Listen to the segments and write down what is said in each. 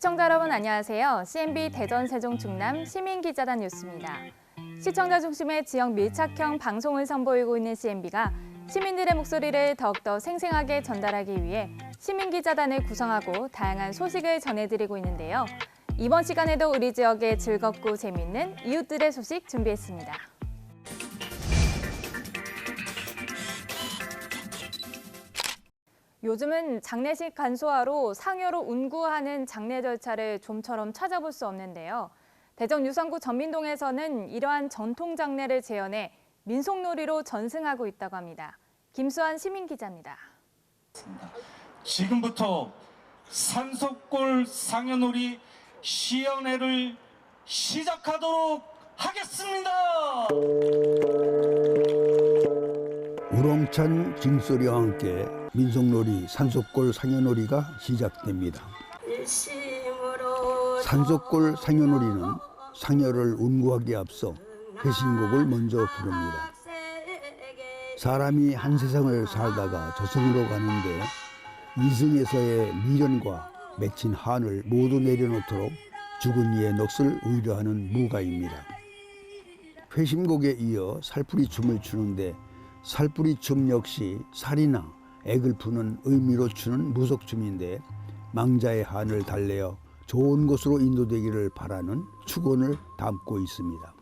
시청자 여러분 안녕하세요. CNB 대전 세종 충남 시민기자단 뉴스입니다. 시청자 중심의 지역 밀착형 방송을 선보이고 있는 CNB가 시민들의 목소리를 더욱더 생생하게 전달하기 위해 시민기자단을 구성하고 다양한 소식을 전해드리고 있는데요. 이번 시간에도 우리 지역의 즐겁고 재미있는 이웃들의 소식 준비했습니다. 요즘은 장례식 간소화로 상여로 운구하는 장례 절차를 좀처럼 찾아볼 수 없는데요. 대전 유성구 전민동에서는 이러한 전통 장례를 재현해 민속놀이로 전승하고 있다고 합니다. 김수환 시민기자입니다. 지금부터 산속골 상여놀이 시연회를 시작하도록 하겠습니다. 우렁찬 징소리와 함께 민속놀이 산속골 상여놀이가 시작됩니다. 산속골 상여놀이는 상여를 운구하기에 앞서 회신곡을 먼저 부릅니다. 사람이 한 세상을 살다가 저승으로 가는데 이승에서의 미련과 맺힌 한을 모두 내려놓도록 죽은 이의 넋을 의뢰하는 무가입니다. 회심곡에 이어 살풀이 춤을 추는데 살풀이 춤 역시 살이나 액을 푸는 의미로 추는 무속춤인데 망자의 한을 달래어 좋은 곳으로 인도되기를 바라는 축원을 담고 있습니다.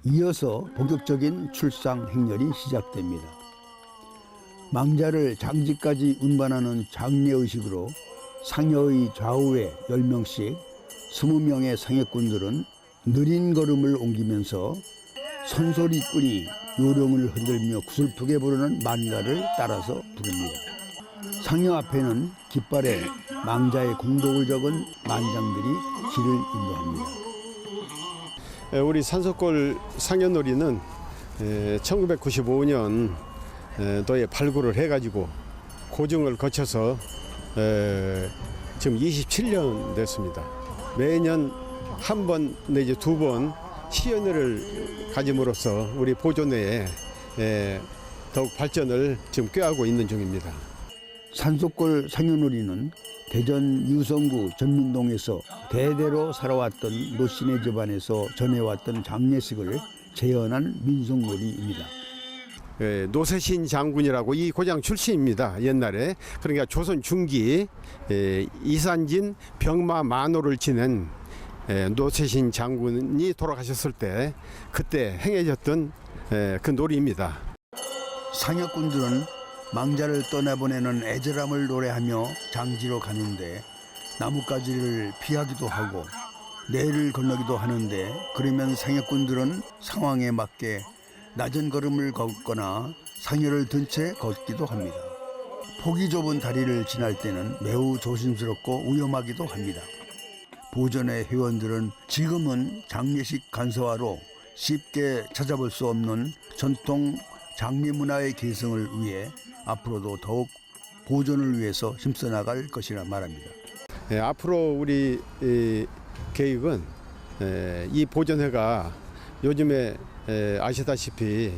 이어서 본격적인 출상 행렬이 시작됩니다. 망자를 장지까지 운반하는 장례의식으로 상여의 좌우에 10명씩 20명의 상여꾼들은 느린 걸음을 옮기면서 선소리꾼이 요령을 흔들며 구슬프게 부르는 만가를 따라서 부릅니다. 상여 앞에는 깃발에 망자의 공덕을 적은 만장들이 길을 인도합니다. 우리 산속골 상여놀이는 1995년도에 발굴을 해가지고 고증을 거쳐서 지금 27년 됐습니다. 매년 한 번 내지 두 번 시연회를 가짐으로써 우리 보존회에 더욱 발전을 지금 꾀하고 있는 중입니다. 산속골 상여놀이는 대전 유성구 전민동에서 대대로 살아왔던 노씨네 집안에서 전해왔던 장례식을 재현한 민속놀이입니다. 노세신 장군이라고 이 고장 출신입니다. 옛날에. 그러니까 조선 중기 이산진 병마 만호를 지낸 노세신 장군이 돌아가셨을 때 그때 행해졌던 그 놀이입니다. 상여꾼들은 망자를 떠나보내는 애절함을 노래하며 장지로 가는데 나뭇가지를 피하기도 하고 내를 건너기도 하는데 그러면 상여꾼들은 상황에 맞게 낮은 걸음을 걷거나 상여를 든 채 걷기도 합니다. 폭이 좁은 다리를 지날 때는 매우 조심스럽고 위험하기도 합니다. 보존회 회원들은 지금은 장례식 간소화로 쉽게 찾아볼 수 없는 전통 장례 문화의 계승을 위해 앞으로도 더욱 보존을 위해서 힘써 나갈 것이라 말합니다. 앞으로 우리 계획은 이 보존회가 요즘에 아시다시피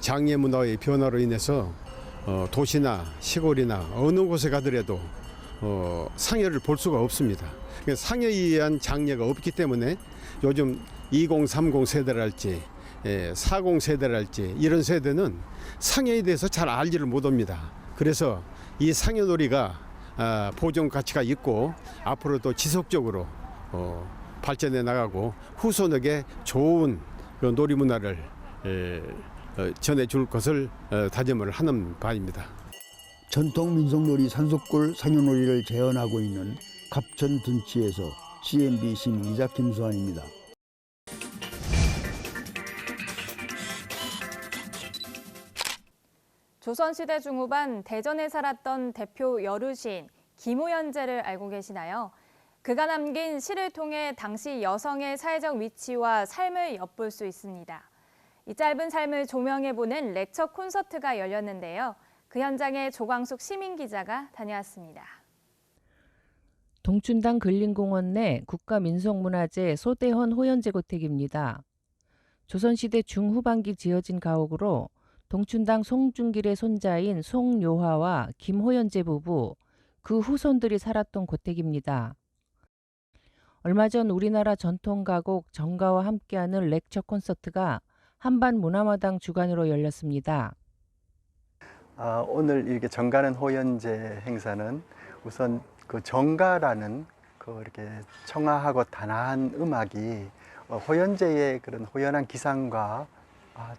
장례 문화의 변화로 인해서 도시나 시골이나 어느 곳에 가더라도 상여를 볼 수가 없습니다. 상여에 의한 장례가 없기 때문에 요즘 2030 세대랄지 40 세대랄지 이런 세대는 상여에 대해서 잘 알지를 못합니다. 그래서 이 상여놀이가 보존 가치가 있고 앞으로도 지속적으로 발전해 나가고 후손에게 좋은 놀이 문화를 전해줄 것을 다짐을 하는 바입니다. 전통 민속놀이 산속골 상여놀이를 재현하고 있는 갑천 둔치에서 CNB 시민기자 김수환입니다. 조선시대 중후반 대전에 살았던 대표 여루시인 김호연제를 알고 계시나요? 그가 남긴 시를 통해 당시 여성의 사회적 위치와 삶을 엿볼 수 있습니다. 이 짧은 삶을 조명해보는 렉처 콘서트가 열렸는데요. 그 현장에 조광숙 시민기자가 다녀왔습니다. 동춘당 근린공원 내 국가민속문화재 소대헌 호연제 고택입니다. 조선시대 중후반기 지어진 가옥으로 동춘당 송중길의 손자인 송요화와 김호연제 부부, 그 후손들이 살았던 고택입니다. 얼마 전 우리나라 전통 가곡 정가와 함께하는 렉처 콘서트가 한반 문화마당 주관으로 열렸습니다. 오늘 이렇게 정가는 호연제 행사는 우선 그 정가라는 그 이렇게 청아하고 단아한 음악이 호연제의 그런 호연한 기상과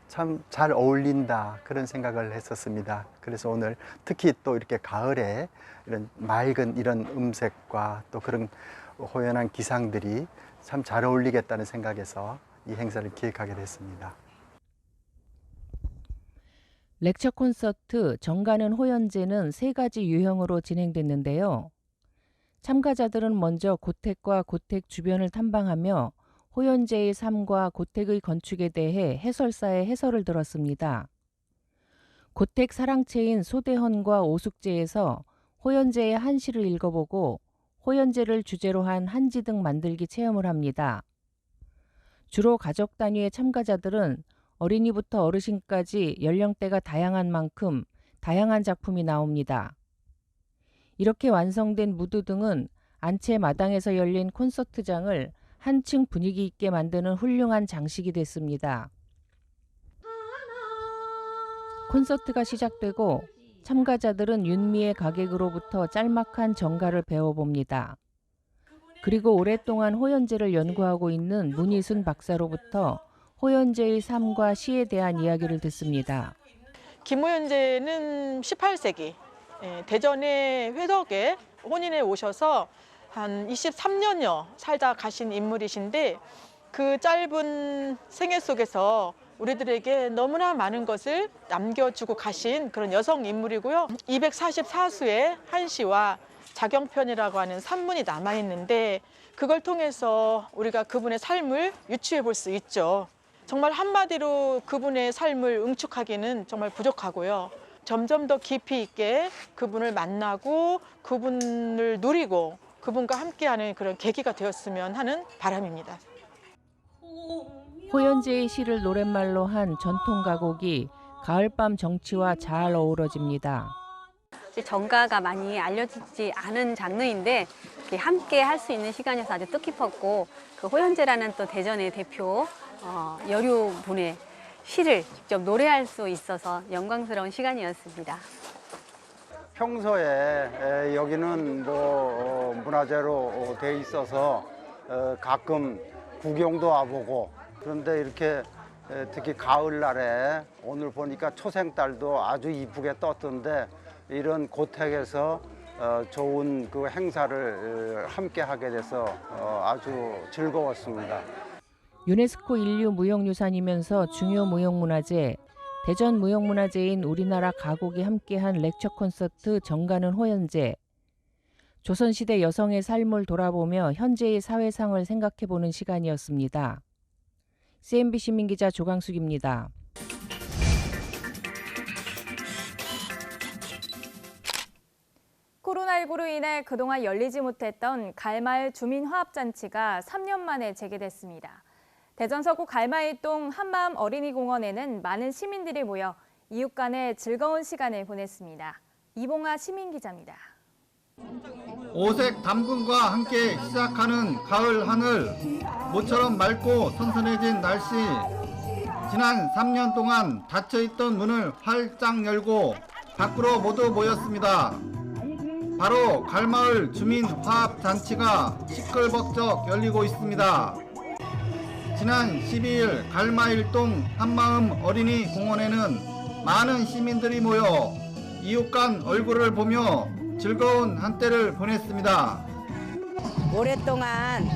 참 잘 어울린다 그런 생각을 했었습니다. 그래서 오늘 특히 또 이렇게 가을에 이런 맑은 이런 음색과 또 그런 호연한 기상들이 참 잘 어울리겠다는 생각에서 이 행사를 기획하게 됐습니다. 렉처 콘서트 정가는 호연제는 3가지 유형으로 진행됐는데요. 참가자들은 먼저 고택과 고택 주변을 탐방하며 호연제의 삶과 고택의 건축에 대해 해설사의 해설을 들었습니다. 고택 사랑체인 소대헌과 오숙제에서 호연제의 한시를 읽어보고 호연제를 주제로 한 한지등 만들기 체험을 합니다. 주로 가족 단위의 참가자들은 어린이부터 어르신까지 연령대가 다양한 만큼 다양한 작품이 나옵니다. 이렇게 완성된 무드등은 안채 마당에서 열린 콘서트장을 한층 분위기 있게 만드는 훌륭한 장식이 됐습니다. 콘서트가 시작되고 참가자들은 윤미의 가객으로부터 짤막한 정가를 배워봅니다. 그리고 오랫동안 호연제를 연구하고 있는 문희순 박사로부터 호연제의 삶과 시에 대한 이야기를 듣습니다. 김호연제는 18세기 대전의 회덕에 혼인해 오셔서 한 23년여 살다 가신 인물이신데 그 짧은 생애 속에서 우리들에게 너무나 많은 것을 남겨주고 가신 그런 여성 인물이고요. 244수의 한시와 자경편이라고 하는 산문이 남아있는데 그걸 통해서 우리가 그분의 삶을 유추해 볼 수 있죠. 정말 한마디로 그분의 삶을 응축하기는 정말 부족하고요. 점점 더 깊이 있게 그분을 만나고 그분을 누리고 그분과 함께하는 그런 계기가 되었으면 하는 바람입니다. 호연제의 시를 노랫말로 한 전통 가곡이 가을밤 정취와 잘 어우러집니다. 정가가 많이 알려지지 않은 장르인데 함께 할 수 있는 시간이어서 아주 뜻깊었고 그 호연제라는 또 대전의 대표 여류분의 시를 직접 노래할 수 있어서 영광스러운 시간이었습니다. 평소에 여기는 문화재로 돼 있어서 가끔 구경도 와보고 그런데 이렇게 특히 가을날에 오늘 보니까 초생달도 아주 이쁘게 떴던데 이런 고택에서 좋은 그 행사를 함께 하게 돼서 아주 즐거웠습니다. 유네스코 인류 무형유산이면서 중요 무형문화재, 대전 무형문화재인 우리나라 가곡이 함께한 렉처 콘서트 정가는 호연제. 조선시대 여성의 삶을 돌아보며 현재의 사회상을 생각해보는 시간이었습니다. CNB 시민기자 조강숙입니다. 코로나19로 인해 그동안 열리지 못했던 갈마을 주민화합잔치가 3년 만에 재개됐습니다. 대전 서구 갈마일동 한마음 어린이공원에는 많은 시민들이 모여 이웃 간의 즐거운 시간을 보냈습니다. 이봉아 시민기자입니다. 오색 단풍과 함께 시작하는 가을 하늘, 모처럼 맑고 선선해진 날씨. 지난 3년 동안 닫혀있던 문을 활짝 열고 밖으로 모두 모였습니다. 바로 갈마을 주민화합잔치가 시끌벅적 열리고 있습니다. 지난 12일 갈마일동 한마음 어린이공원에는 많은 시민들이 모여 이웃 간 얼굴을 보며 즐거운 한때를 보냈습니다. 오랫동안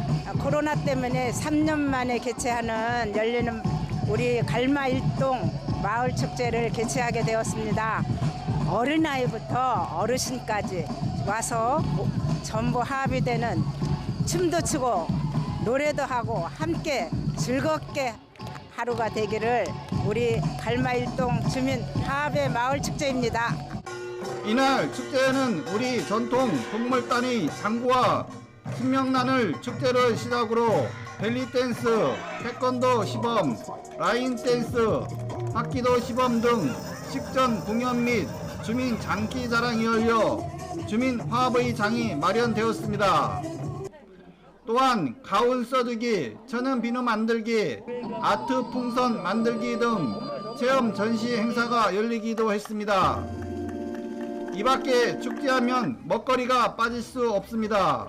코로나 때문에 3년 만에 열리는 우리 갈마일동 마을축제를 개최하게 되었습니다. 어린아이부터 어르신까지 와서 전부 합이 되는 춤도 추고 노래도 하고 함께 즐겁게 하루가 되기를 우리 갈마일동 주민 화합의 마을축제입니다. 이날 축제에는 우리 전통 동물단위 장구와 신명나늘 축제를 시작으로 벨리댄스, 태권도 시범, 라인댄스, 합기도 시범 등 식전 공연 및 주민 장기 자랑이 열려 주민 화합의 장이 마련되었습니다. 또한 가운 써주기, 천연 비누 만들기, 아트 풍선 만들기 등 체험 전시 행사가 열리기도 했습니다. 이 밖에 축제하면 먹거리가 빠질 수 없습니다.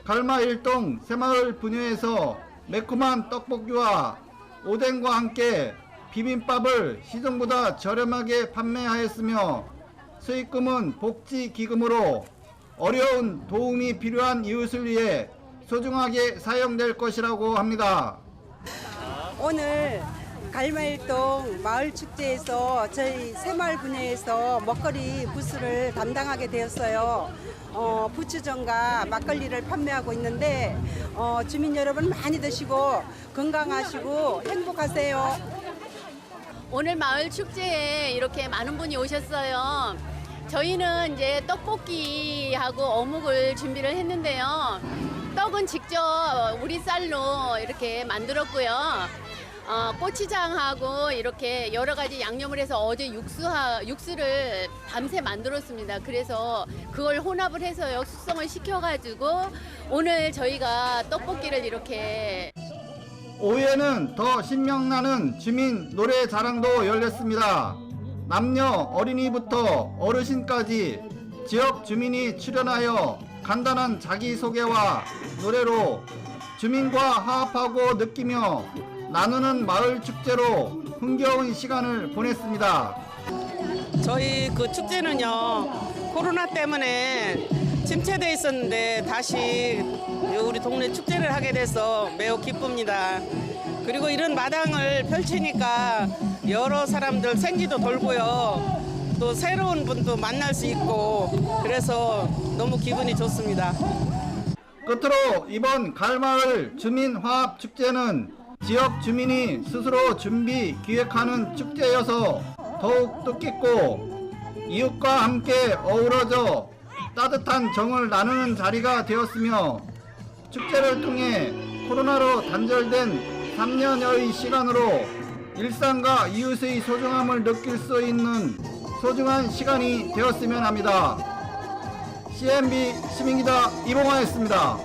갈마 일동 새마을 분유에서 매콤한 떡볶이와 오뎅과 함께 비빔밥을 시중보다 저렴하게 판매하였으며 수익금은 복지기금으로 어려운 도움이 필요한 이웃을 위해 소중하게 사용될 것이라고 합니다. 오늘 갈마일동 마을축제에서 저희 새마을 분야에서 먹거리 부스를 담당하게 되었어요. 부추전과 막걸리를 판매하고 있는데 주민 여러분 많이 드시고 건강하시고 행복하세요. 오늘 마을 축제에 이렇게 많은 분이 오셨어요. 저희는 이제 떡볶이하고 어묵을 준비를 했는데요. 떡은 직접 우리 쌀로 이렇게 만들었고요. 고추장하고 이렇게 여러 가지 양념을 해서 어제 육수를 밤새 만들었습니다. 그래서 그걸 혼합을 해서요. 숙성을 시켜가지고 오늘 저희가 떡볶이를 이렇게 오후에는 더 신명나는 주민 노래 자랑도 열렸습니다. 남녀 어린이부터 어르신까지 지역 주민이 출연하여 간단한 자기소개와 노래로 주민과 화합하고 느끼며 나누는 마을 축제로 흥겨운 시간을 보냈습니다. 저희 그 축제는요, 코로나 때문에 침체돼 있었는데 다시 우리 동네 축제를 하게 돼서 매우 기쁩니다. 그리고 이런 마당을 펼치니까 여러 사람들 생기도 돌고요. 또 새로운 분도 만날 수 있고 그래서 너무 기분이 좋습니다. 끝으로 이번 갈마을 주민화합 축제는 지역 주민이 스스로 준비 기획하는 축제여서 더욱 뜻깊고 이웃과 함께 어우러져 따뜻한 정을 나누는 자리가 되었으며 축제를 통해 코로나로 단절된 3년여의 시간으로 일상과 이웃의 소중함을 느낄 수 있는 소중한 시간이 되었으면 합니다. CNB 시민기자 이봉화였습니다.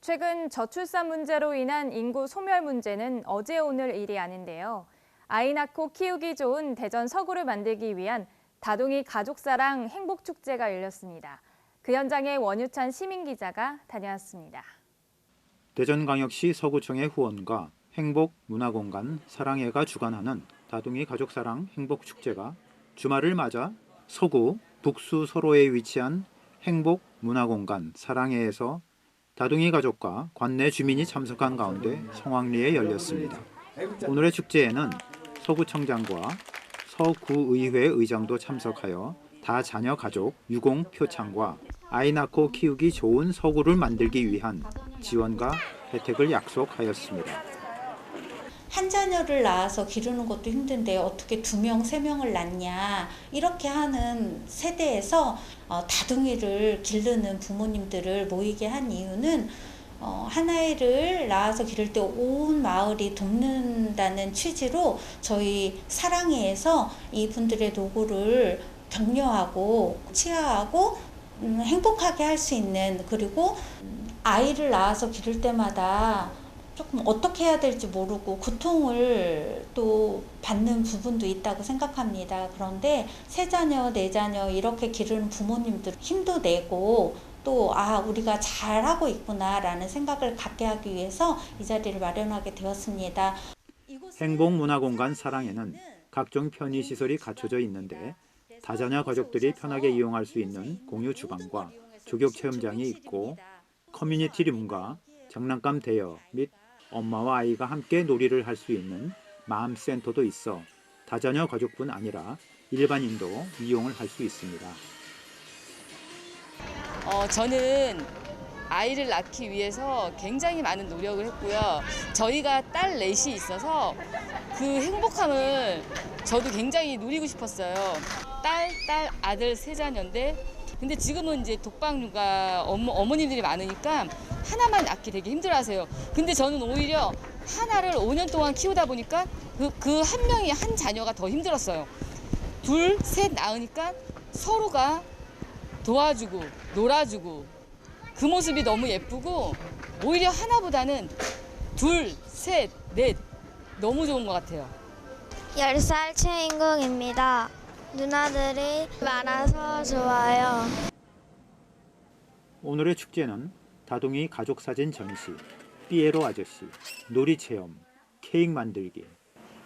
최근 저출산 문제로 인한 인구 소멸 문제는 어제 오늘 일이 아닌데요. 아이 낳고 키우기 좋은 대전 서구를 만들기 위한 다둥이 가족사랑 행복축제가 열렸습니다. 그 현장에 원유찬 시민기자가 다녀왔습니다. 대전광역시 서구청의 후원과 행복문화공간 사랑회가 주관하는 다둥이 가족사랑 행복축제가 주말을 맞아 서구, 북수 서로에 위치한 행복문화공간 사랑회에서 다둥이 가족과 관내 주민이 참석한 가운데 성황리에 열렸습니다. 오늘의 축제에는 서구청장과 서구의회 의장도 참석하여 다자녀 가족 유공 표창과 아이 낳고 키우기 좋은 서구를 만들기 위한 지원과 혜택을 약속하였습니다. 한 자녀를 낳아서 기르는 것도 힘든데 어떻게 2명, 3명을 낳냐 이렇게 하는 세대에서 다둥이를 기르는 부모님들을 모이게 한 이유는 한 아이를 낳아서 기를 때 온 마을이 돕는다는 취지로 저희 사랑회에서 이분들의 노고를 격려하고 치하하고 행복하게 할 수 있는, 그리고 아이를 낳아서 기를 때마다 조금 어떻게 해야 될지 모르고 고통을 또 받는 부분도 있다고 생각합니다. 그런데 3자녀, 4자녀 이렇게 기르는 부모님들 힘도 내고 또 우리가 잘하고 있구나라는 생각을 갖게 하기 위해서 이 자리를 마련하게 되었습니다. 행복문화공간 사랑에는 각종 편의시설이 갖춰져 있는데 다자녀 가족들이 편하게 이용할 수 있는 공유 주방과 조격체험장이 있고 커뮤니티 룸과 장난감 대여 및 엄마와 아이가 함께 놀이를 할 수 있는 마음센터도 있어 다자녀 가족뿐 아니라 일반인도 이용을 할 수 있습니다. 저는 아이를 낳기 위해서 굉장히 많은 노력을 했고요. 저희가 딸 넷이 있어서 그 행복함을 저도 굉장히 누리고 싶었어요. 딸, 아들 3자녀인데 근데 지금은 이제 독박육아 어머님들이 많으니까 하나만 낳기 되게 힘들어하세요. 근데 저는 오히려 하나를 5년 동안 키우다 보니까 그 한 명이 한 자녀가 더 힘들었어요. 2, 3 낳으니까 서로가 도와주고 놀아주고 그 모습이 너무 예쁘고 오히려 하나보다는 둘, 셋, 넷 너무 좋은 것 같아요. 10살 최인국입니다. 누나들이 많아서 좋아요. 오늘의 축제는 다둥이 가족사진 전시, 삐에로 아저씨, 놀이체험, 케이크 만들기,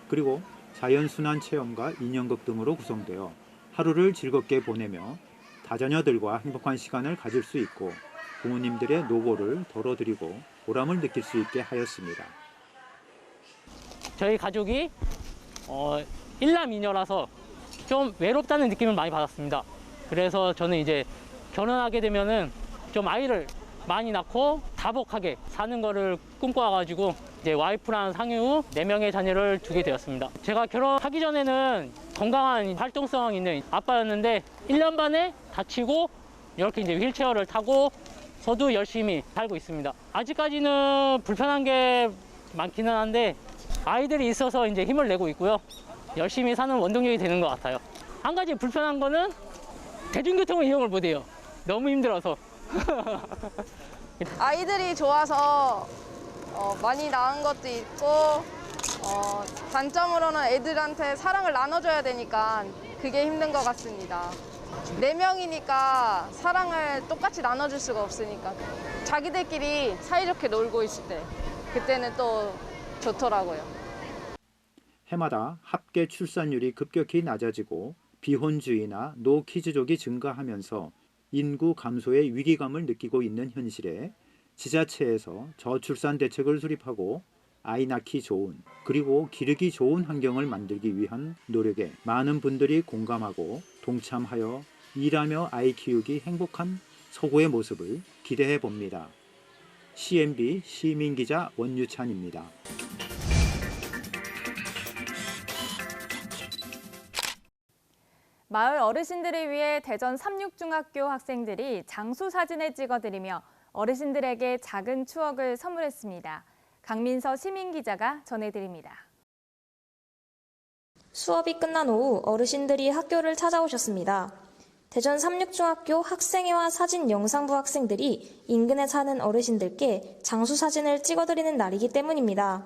그리고 자연순환 체험과 인형극 등으로 구성되어 하루를 즐겁게 보내며 다자녀들과 행복한 시간을 가질 수 있고 부모님들의 노고를 덜어드리고 보람을 느낄 수 있게 하였습니다. 저희 가족이 일남이녀라서 좀 외롭다는 느낌을 많이 받았습니다. 그래서 저는 이제 결혼하게 되면은 좀 아이를 많이 낳고 다복하게 사는 거를 꿈꿔가지고 이제 와이프랑 상유 4명의 자녀를 두게 되었습니다. 제가 결혼하기 전에는 건강한 활동성 있는 아빠였는데 1년 반에 다치고 이렇게 이제 휠체어를 타고 저도 열심히 살고 있습니다. 아직까지는 불편한 게 많기는 한데 아이들이 있어서 이제 힘을 내고 있고요. 열심히 사는 원동력이 되는 것 같아요. 한 가지 불편한 거는 대중교통을 이용을 못해요. 너무 힘들어서. 아이들이 좋아서 많이 낳은 것도 있고 단점으로는 애들한테 사랑을 나눠줘야 되니까 그게 힘든 것 같습니다. 4명이니까 사랑을 똑같이 나눠줄 수가 없으니까 자기들끼리 사이좋게 놀고 있을 때 그때는 또 좋더라고요. 해마다 합계 출산율이 급격히 낮아지고 비혼주의나 노키즈족이 증가하면서 인구 감소의 위기감을 느끼고 있는 현실에 지자체에서 저출산 대책을 수립하고 아이 낳기 좋은 그리고 기르기 좋은 환경을 만들기 위한 노력에 많은 분들이 공감하고 동참하여 일하며 아이 키우기 행복한 서구의 모습을 기대해 봅니다. CNB 시민기자 원유찬입니다. 마을 어르신들을 위해 대전 삼육중학교 학생들이 장수 사진을 찍어드리며 어르신들에게 작은 추억을 선물했습니다. 강민서 시민기자가 전해드립니다. 수업이 끝난 오후 어르신들이 학교를 찾아오셨습니다. 대전 삼육중학교 학생회와 사진영상부 학생들이 인근에 사는 어르신들께 장수 사진을 찍어드리는 날이기 때문입니다.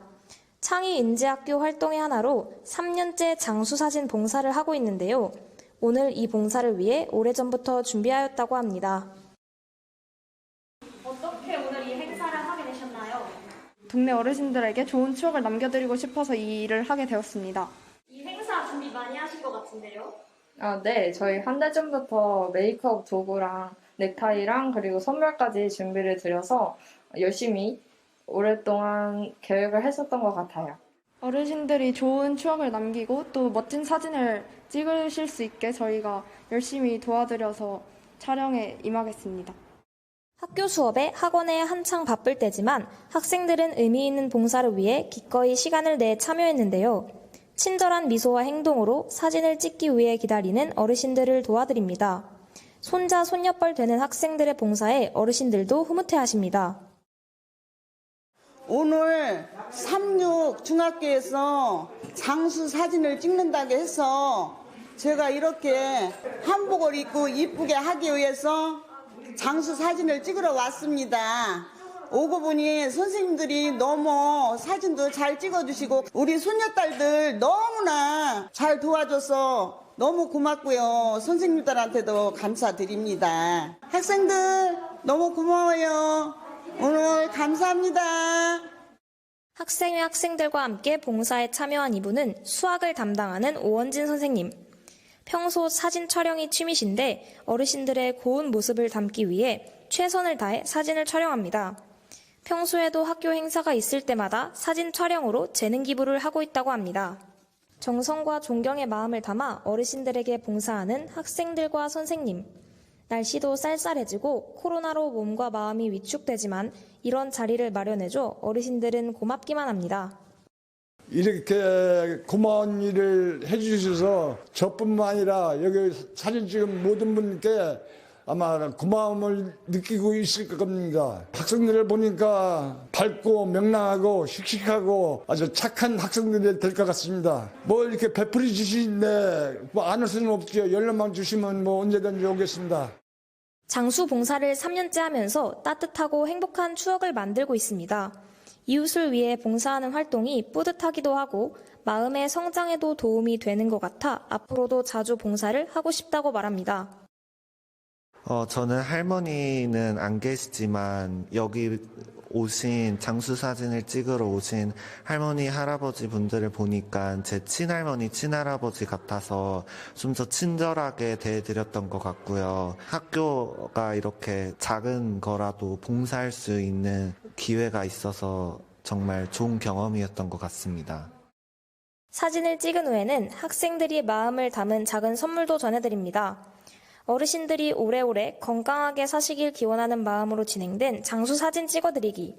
창의인재학교 활동의 하나로 3년째 장수 사진 봉사를 하고 있는데요. 오늘 이 봉사를 위해 오래전부터 준비하였다고 합니다. 어떻게 오늘 이 행사를 하게 되셨나요? 동네 어르신들에게 좋은 추억을 남겨드리고 싶어서 이 일을 하게 되었습니다. 이 행사 준비 많이 하신 것 같은데요? 네. 저희 한 달 전부터 메이크업 도구랑 넥타이랑 그리고 선물까지 준비를 드려서 열심히 오랫동안 계획을 했었던 것 같아요. 어르신들이 좋은 추억을 남기고 또 멋진 사진을 찍으실 수 있게 저희가 열심히 도와드려서 촬영에 임하겠습니다. 학교 수업에 학원에 한창 바쁠 때지만 학생들은 의미 있는 봉사를 위해 기꺼이 시간을 내 참여했는데요. 친절한 미소와 행동으로 사진을 찍기 위해 기다리는 어르신들을 도와드립니다. 손자, 손녀뻘 되는 학생들의 봉사에 어르신들도 흐뭇해하십니다. 오늘 삼육중학교에서 장수 사진을 찍는다고 해서 제가 이렇게 한복을 입고 이쁘게 하기 위해서 장수 사진을 찍으러 왔습니다. 오고 보니 선생님들이 너무 사진도 잘 찍어주시고 우리 손녀딸들 너무나 잘 도와줘서 너무 고맙고요. 선생님들한테도 감사드립니다. 학생들 너무 고마워요. 오늘 감사합니다. 학생회 학생들과 함께 봉사에 참여한 이분은 수학을 담당하는 오원진 선생님. 평소 사진 촬영이 취미신데 어르신들의 고운 모습을 담기 위해 최선을 다해 사진을 촬영합니다. 평소에도 학교 행사가 있을 때마다 사진 촬영으로 재능 기부를 하고 있다고 합니다. 정성과 존경의 마음을 담아 어르신들에게 봉사하는 학생들과 선생님. 날씨도 쌀쌀해지고 코로나로 몸과 마음이 위축되지만 이런 자리를 마련해줘 어르신들은 고맙기만 합니다. 이렇게 고마운 일을 해주셔서 저뿐만 아니라 여기 사진 찍은 모든 분께 아마 고마움을 느끼고 있을 겁니다. 학생들을 보니까 밝고 명랑하고 씩씩하고 아주 착한 학생들이 될 것 같습니다. 뭐 이렇게 베풀이 주시는데 뭐 안 올 수는 없죠. 연락만 주시면 뭐 언제든지 오겠습니다. 장수 봉사를 3년째 하면서 따뜻하고 행복한 추억을 만들고 있습니다. 이웃을 위해 봉사하는 활동이 뿌듯하기도 하고 마음의 성장에도 도움이 되는 것 같아 앞으로도 자주 봉사를 하고 싶다고 말합니다. 저는 할머니는 안 계시지만 여기 오신 장수 사진을 찍으러 오신 할머니, 할아버지 분들을 보니까 제 친할머니, 친할아버지 같아서 좀 더 친절하게 대해드렸던 것 같고요. 학교가 이렇게 작은 거라도 봉사할 수 있는 기회가 있어서 정말 좋은 경험이었던 것 같습니다. 사진을 찍은 후에는 학생들이 마음을 담은 작은 선물도 전해드립니다. 어르신들이 오래오래 건강하게 사시길 기원하는 마음으로 진행된 장수 사진 찍어드리기.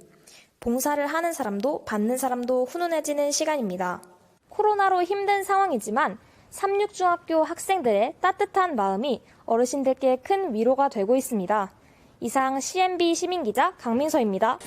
봉사를 하는 사람도 받는 사람도 훈훈해지는 시간입니다. 코로나로 힘든 상황이지만 삼육중학교 학생들의 따뜻한 마음이 어르신들께 큰 위로가 되고 있습니다. 이상 CNB 시민기자 강민서입니다.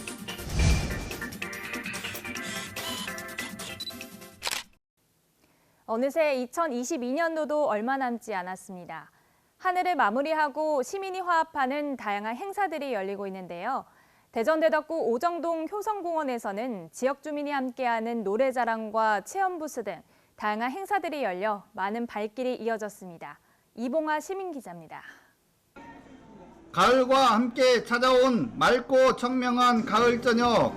어느새 2022년도도 얼마 남지 않았습니다. 한 해를 마무리하고 시민이 화합하는 다양한 행사들이 열리고 있는데요. 대전 대덕구 오정동 효성공원에서는 지역 주민이 함께하는 노래자랑과 체험부스 등 다양한 행사들이 열려 많은 발길이 이어졌습니다. 이봉아 시민기자입니다. 가을과 함께 찾아온 맑고 청명한 가을 저녁.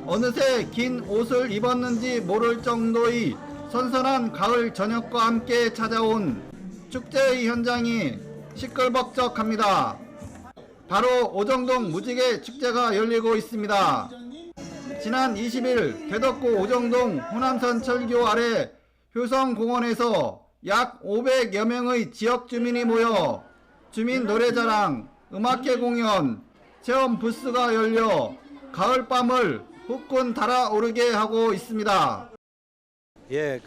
어느새 긴 옷을 입었는지 모를 정도의 선선한 가을 저녁과 함께 찾아온 축제의 현장이 시끌벅적합니다. 바로 오정동 무지개 축제가 열리고 있습니다. 지난 20일 대덕구 오정동 호남선 철교 아래 효성공원에서 약 500여 명의 지역 주민이 모여 주민 노래자랑, 음악회 공연, 체험 부스가 열려 가을밤을 후끈 달아오르게 하고 있습니다. 예,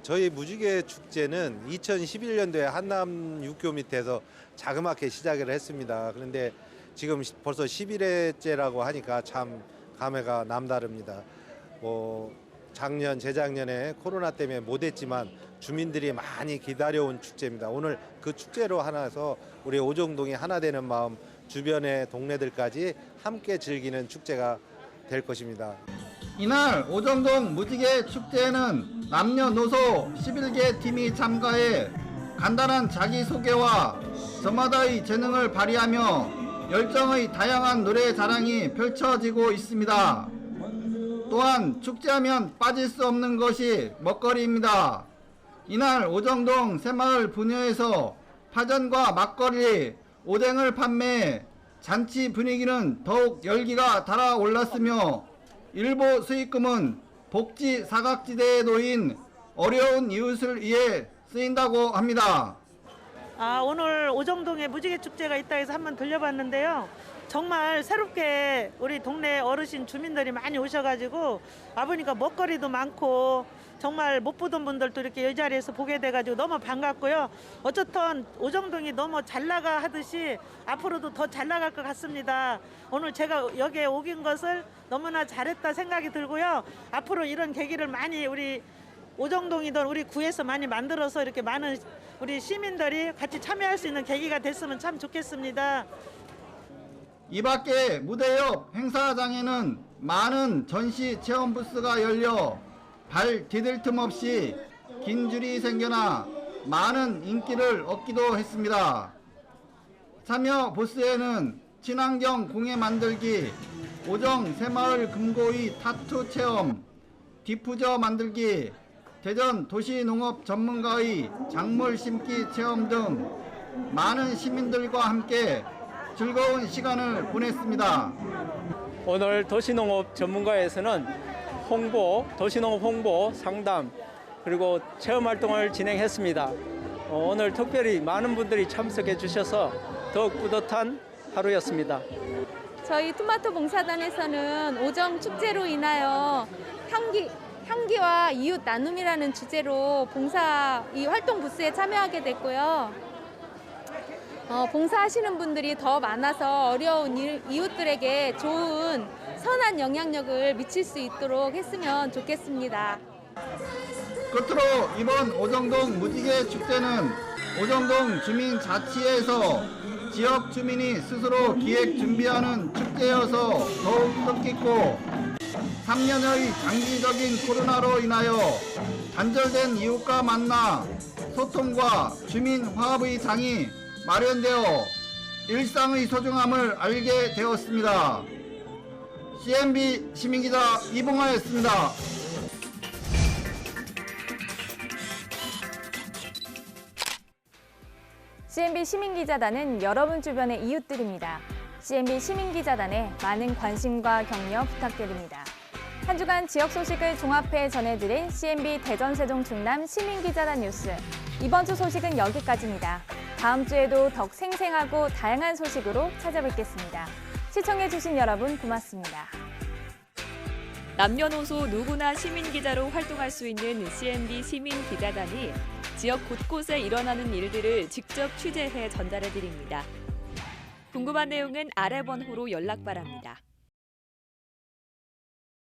저희 무지개 축제는 2011년도에 한남 육교 밑에서 자그맣게 시작을 했습니다. 그런데 지금 벌써 11회째라고 하니까 참 감회가 남다릅니다. 작년, 재작년에 코로나 때문에 못했지만 주민들이 많이 기다려온 축제입니다. 오늘 그 축제로 하나서 우리 오정동이 하나 되는 마음, 주변의 동네들까지 함께 즐기는 축제가 될 것입니다. 이날 오정동 무지개 축제에는 남녀노소 11개 팀이 참가해 간단한 자기소개와 저마다의 재능을 발휘하며 열정의 다양한 노래 자랑이 펼쳐지고 있습니다. 또한 축제하면 빠질 수 없는 것이 먹거리입니다. 이날 오정동 새마을 분여에서 파전과 막걸리, 오뎅을 판매해 잔치 분위기는 더욱 열기가 달아올랐으며 일부 수익금은 복지 사각지대에 놓인 어려운 이웃을 위해 쓰인다고 합니다. 오늘 오정동에 무지개 축제가 있다 해서 한번 들려봤는데요. 정말 새롭게 우리 동네 어르신 주민들이 많이 오셔가지고 와보니까 먹거리도 많고 정말 못 보던 분들도 이렇게 이 자리에서 보게 돼가지고 너무 반갑고요. 어쨌든 오정동이 너무 잘 나가 하듯이 앞으로도 더 잘 나갈 것 같습니다. 오늘 제가 여기에 오긴 것을 너무나 잘했다 생각이 들고요. 앞으로 이런 계기를 많이 우리 오정동이든 우리 구에서 많이 만들어서 이렇게 많은 우리 시민들이 같이 참여할 수 있는 계기가 됐으면 참 좋겠습니다. 이 밖에 무대 옆 행사장에는 많은 전시 체험 부스가 열려 발 디딜 틈 없이 긴 줄이 생겨나 많은 인기를 얻기도 했습니다. 참여 부스에는 친환경 공예 만들기, 오정 새마을 금고이 타투 체험, 디퓨저 만들기, 대전 도시농업 전문가의 작물 심기 체험 등 많은 시민들과 함께 즐거운 시간을 보냈습니다. 오늘 도시농업 전문가에서는 홍보, 도시농업 홍보, 상담, 그리고 체험활동을 진행했습니다. 오늘 특별히 많은 분들이 참석해 주셔서 더욱 뿌듯한 하루였습니다. 저희 토마토 봉사단에서는 오정 축제로 인하여 향기와 이웃 나눔이라는 주제로 봉사 이 활동 부스에 참여하게 됐고요. 봉사하시는 분들이 더 많아서 어려운 이웃들에게 좋은 선한 영향력을 미칠 수 있도록 했으면 좋겠습니다. 끝으로 이번 오정동 무지개 축제는 오정동 주민자치회에서 지역 주민이 스스로 기획 준비하는 축제여서 더욱 뜻깊고 3년의 장기적인 코로나로 인하여 단절된 이웃과 만나 소통과 주민 화합의 장이 마련되어 일상의 소중함을 알게 되었습니다. CNB 시민기자 이봉화였습니다. CNB 시민기자단은 여러분 주변의 이웃들입니다. CNB 시민기자단에 많은 관심과 격려 부탁드립니다. 한 주간 지역 소식을 종합해 전해드린 CNB 대전 세종 충남 시민기자단 뉴스. 이번 주 소식은 여기까지입니다. 다음 주에도 더욱 생생하고 다양한 소식으로 찾아뵙겠습니다. 시청해주신 여러분 고맙습니다. 남녀노소 누구나 시민기자로 활동할 수 있는 CNB 시민기자단이 지역 곳곳에 일어나는 일들을 직접 취재해 전달해드립니다. 궁금한 내용은 아래 번호로 연락 바랍니다.